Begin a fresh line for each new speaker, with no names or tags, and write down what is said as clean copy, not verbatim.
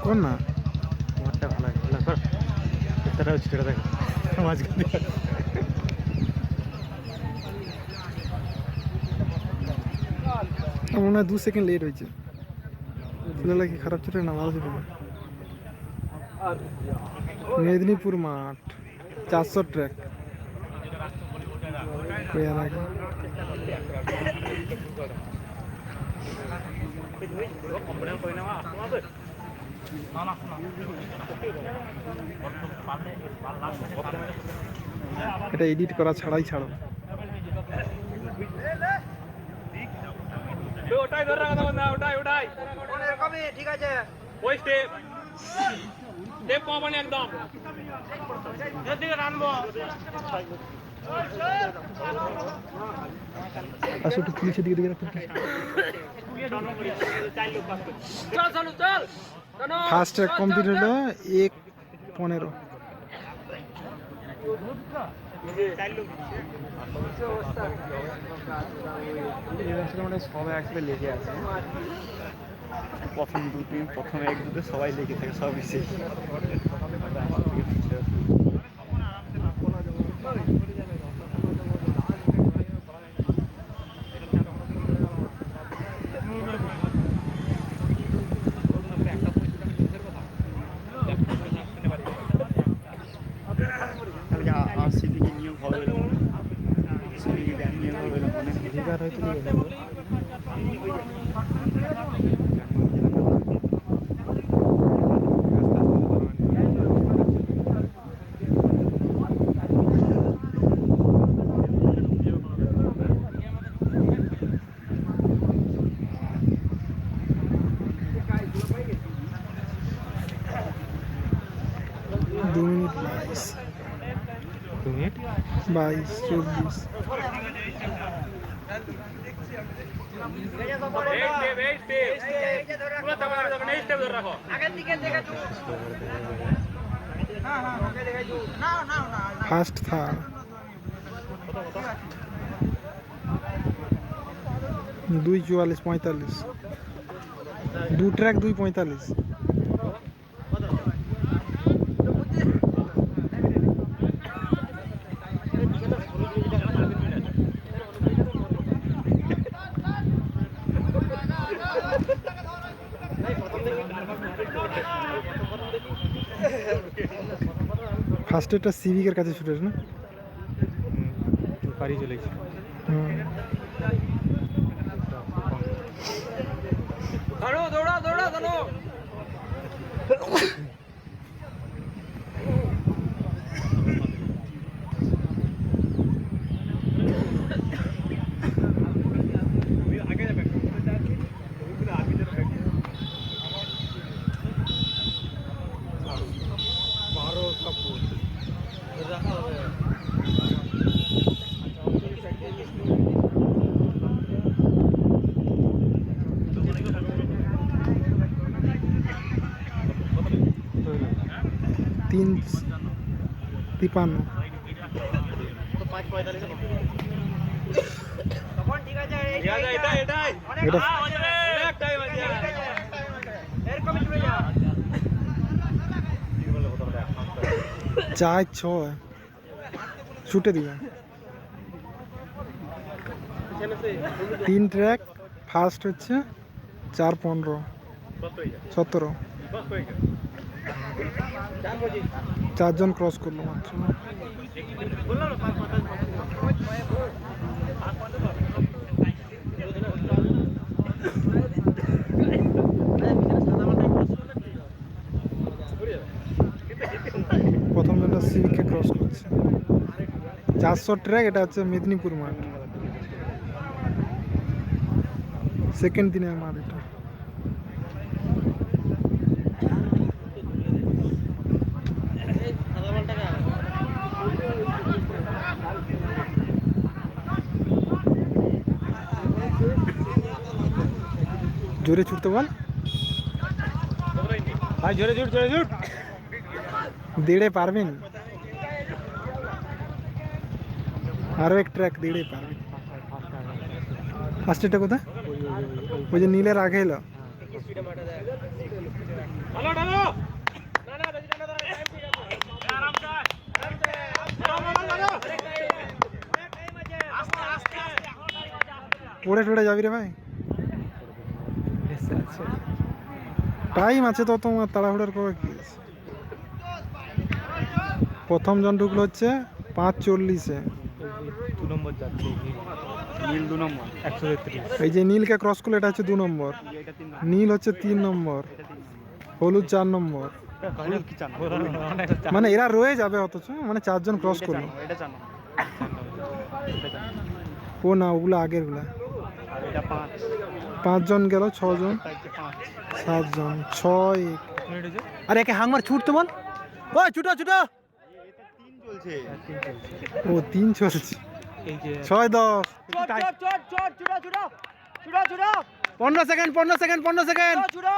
কর না তোমারটা ভালো ভালো কর এটা হচ্ছে এটা দেখো মাঝখানে মনে হয় 2 সেকেন্ড লেট হয়েছে ছেলেলা কি খারাপ ছিল না ভালো ছিল মেদিনীপুর মাঠ 400 ট্র্যাক এটা এডিট করা ছাড়াই ছাড়ো
ওটাই ধরে রাখা না ওটাই ওটাই কবে ঠিক আছে ওই স্টেপ স্টেপ কমানে একদম এদিকে রানবো
আসো একটু পুলিশের দিকে রাখো
চল চল চল
ফার্স্ট ট্র্যাক কমপ্লিট হলো 1:15
সবাই একসাথে লেগে আছে প্রথম দুটি প্রথম এক দুটো সবাই লেগে থাকে সব মিশে সিপিকে নিয়েও ভালো হলো সিপিকে ব্যান নিয়ে ভালো হলো অনেক
অধিকার হয়তো বাইশ 24 ফার্স্ট থার্ড 2:44 45 দু ট্র্যাক 2:45 ফার্স্ট এটা সিভিকের কাছে ছুটেছে না
বাড়ি চলে গেছে
দৌড়া দৌড়া দৌড়া
তিন 53 4:06 ছুটে দিবে 3 ট্র্যাক ফার্স্ট হচ্ছে 4:15 17 4 ক্রস করলো মাত্র প্রথম জনটা সিভিককে ক্রস করছে 400 ট্র্যাক এটা হচ্ছে মেদিনীপুর মাঠ সেকেন্ড দিনের মাঠ এটা জোরে ছুটতে বল
ভাই জোরে জোর জোরে জোর
দেড়ে পারবেন আরো এক ট্র্যাক দেড়ে পারবেন ফার্স্ট এটা কোথায় ওই যে নীলের আগে এলো
ঢালো ঢালো না না বেশি ঠান্ডা দাঁড়া টাইম ঠিক আছে আরাম চাই
পড়ে টড়ে যাবি রে ভাই টাইম আছে তো তোমার তাড়াহুড়ার করে কি আছে প্রথম জন ঢুকলো হচ্ছে 5:40-এ
2 নম্বর যাচ্ছে
নীল 2 নম্বর
133
এই যে নীলকে ক্রস করলে এটা হচ্ছে 2 নম্বর
এটা 3 নম্বর
নীল হচ্ছে 3 নম্বর
এটা 3
হলুদ 4 নম্বর
হলুদ কি 4 নম্বর
মানে এরা রয়ে যাবে অথচ মানে 4 জন ক্রস করলো
এটা 4 নম্বর
ও না ওগুলো আগের গুলা
আর এটা 5
5 জন গেল 6 জন
তাই 5
7 জন 6
মিনিট হয়েছে
আরে একে হাংমার ছুটতে বল ও ছুটো ছুটো
এটা 3 চলছে
3 চলছে
ও 3 চলছে
এই যে
6 10
চট চট চট চট ছুড়ো ছুড়ো ছুড়ো ছুড়ো
15 সেকেন্ড 15 সেকেন্ড 15 সেকেন্ড
ছুড়ো